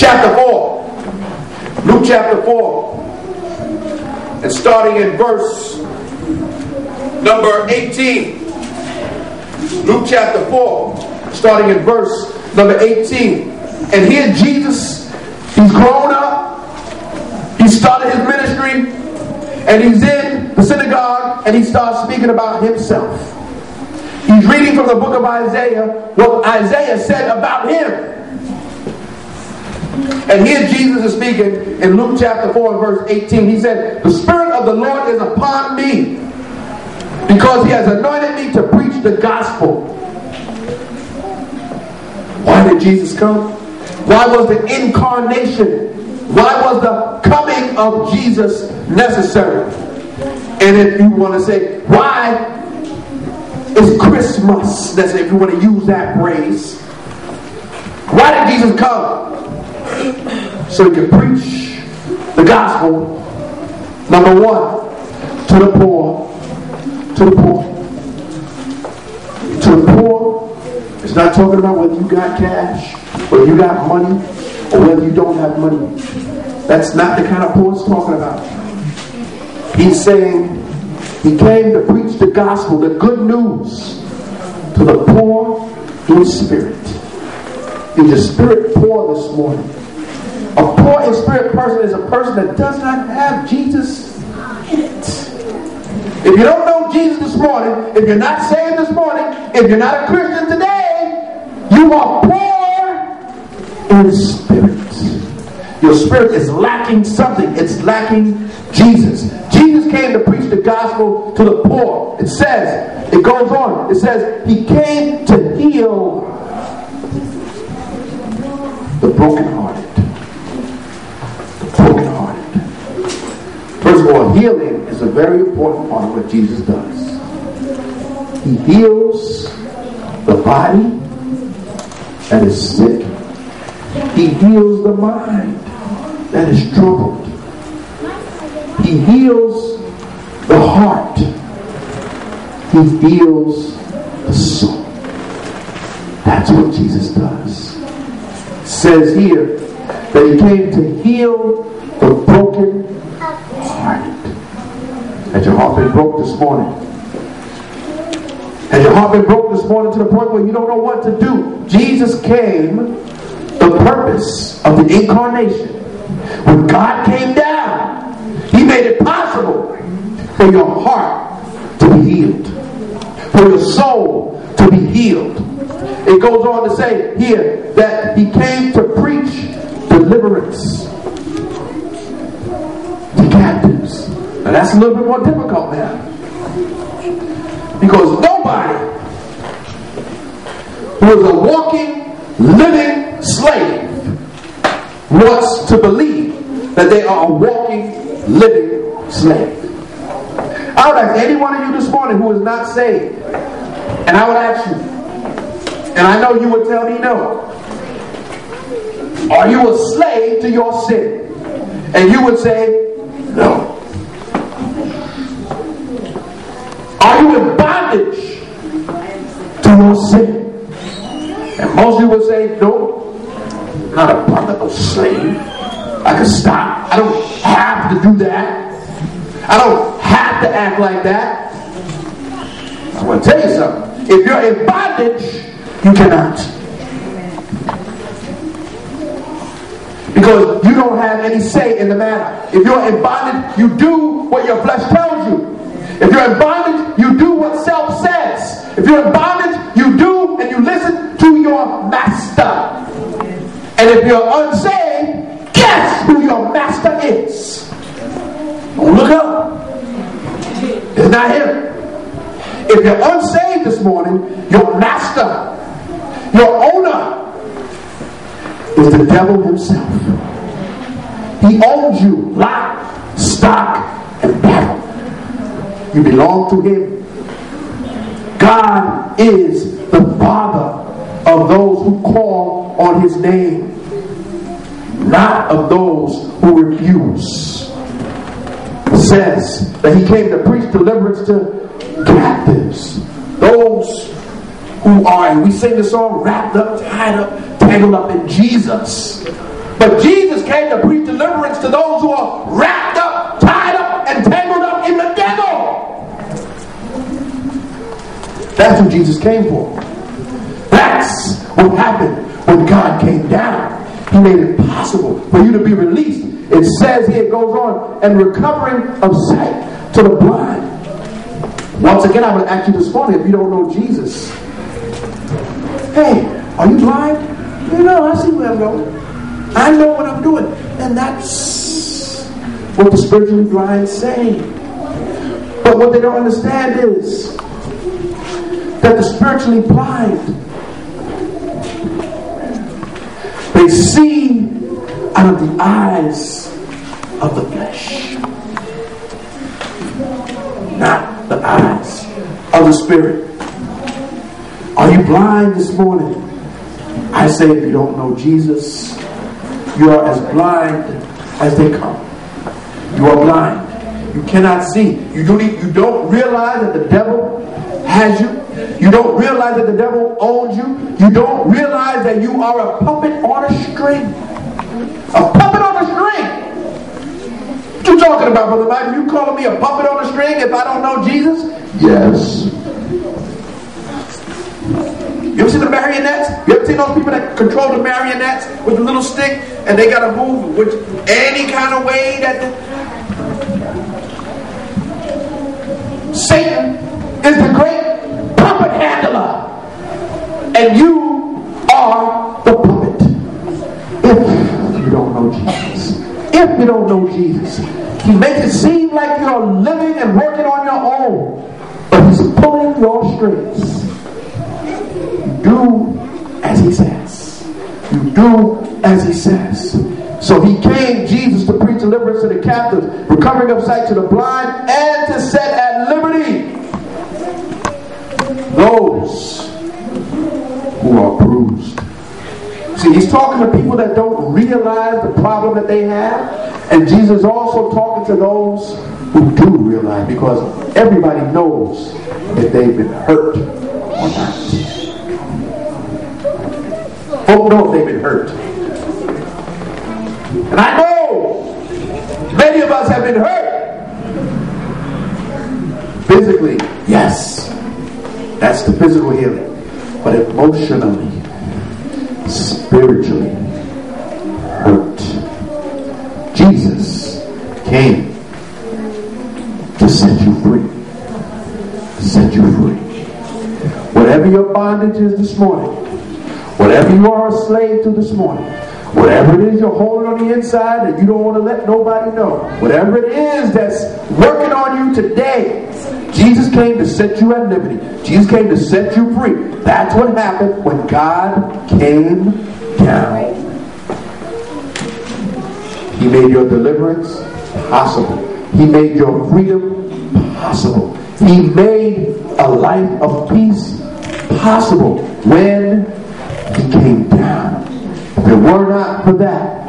chapter 4. Luke chapter 4. And starting in verse number 18. Luke chapter 4, starting in verse number 18. And here Jesus, he's grown up. He started his ministry. And he's in the synagogue. And he starts speaking about himself. He's reading from the book of Isaiah what Isaiah said about him. And here Jesus is speaking in Luke chapter 4 and verse 18. He said, "The Spirit of the Lord is upon me, because he has anointed me to preach the gospel." Why did Jesus come? Why was the incarnation? Why was the coming of Jesus necessary? And if you want to say, why is Christmas necessary, if you want to use that phrase? Why did Jesus come? So he could preach the gospel, number one, to the poor. To the poor. To the poor. It's not talking about whether you got cash, whether you got money, or whether you don't have money. That's not the kind of poor it's talking about. He's saying he came to preach the gospel, the good news, to the poor in spirit. Is your spirit poor this morning? A poor in spirit person is a person that does not have Jesus in it. If you don't know Jesus this morning, if you're not saved this morning, if you're not a Christian today, you are poor in spirit. Your spirit is lacking something. It's lacking Jesus. Jesus came to preach the gospel to the poor. It says, it goes on, it says, he came to heal the brokenhearted. Brokenhearted. First of all, healing is a very important part of what Jesus does. He heals the body that is sick. He heals the mind that is troubled. He heals the heart. He heals the soul. That's what Jesus does. It says here that he came to heal the broken hearted. Has your heart been broke this morning? Has your heart been broke this morning to the point where you don't know what to do? Jesus came, the purpose of the incarnation. When God came down, he made it possible for your heart to be healed, for your soul to be healed. It goes on to say here that he came to preach deliverance to captives. Now that's a little bit more difficult now, because nobody who is a walking, living slave wants to believe that they are a walking, living slave. I would ask any one of you this morning who is not saved, and I would ask you, and I know you would tell me no, are you a slave to your sin? And you would say no. Are you in bondage to your sin? And most of you would say no. Not a slave. I can stop. I don't have to do that. I don't have to act like that. I want to tell you something. If you're in bondage, you cannot. Because you don't have any say in the matter. If you're in bondage, you do what your flesh tells you. If you're in bondage, you do what self says. If you're in bondage, you do and you listen to your master. And if you're unsaved, guess who your master is? Don't look up. It's not him. If you're unsaved this morning, your master, your owner, is the devil himself. He owns you, lock, stock, and barrel. You belong to him. God is the Father of those who call on his name, not of those who refuse. It says that he came to preach deliverance to captives, those who are, and we sing the song, wrapped up, tied up, tangled up in Jesus. But Jesus came to preach deliverance to those who are wrapped up, tied up, and tangled up in the devil. That's what Jesus came for. That's what happened when God came down. He made it possible for you to be released. It says here, it goes on, and recovering of sight to the blind. Once again, I would ask you this morning, if you don't know Jesus, hey, are you blind? You know, I see where I'm going. I know what I'm doing. And that's what the spiritually blind say. But what they don't understand is that the spiritually blind, they see out of the eyes of the flesh, not the eyes of the spirit. Are you blind this morning? I say, if you don't know Jesus, you are as blind as they come. You are blind. You cannot see. You don't realize that the devil has you. You don't realize that the devil owns you. You don't realize that you are a puppet on a string. A puppet on a string. What you talking about, Brother Mike? You calling me a puppet on a string if I don't know Jesus? Yes. You ever seen the marionettes? You ever seen those people that control the marionettes with a little stick and they got to move with any kind of way that Satan is the great puppet handler, and you are the puppet. If you don't know Jesus, if you don't know Jesus, he makes it seem like you're living and working on your own, but he's pulling your strings. You do as he says. You do as he says. So he came, Jesus, to preach deliverance to the captives, recovering of sight to the blind, and to set at liberty those who are bruised. See, he's talking to people that don't realize the problem that they have, and Jesus is also talking to those who do realize, because everybody knows if they've been hurt or not. Folk know if they've been hurt. And I know many of us have been hurt. Physically, yes. That's the physical healing. But emotionally, spiritually, hurt. Jesus came to set you free. Set you free. Whatever your bondage is this morning, whatever you are a slave to this morning, whatever it is you're holding on the inside that you don't want to let nobody know, whatever it is that's working on you today, Jesus came to set you at liberty. Jesus came to set you free. That's what happened when God came down. He made your deliverance possible. He made your freedom possible. He made a life of peace possible when he came down. If it were not for that,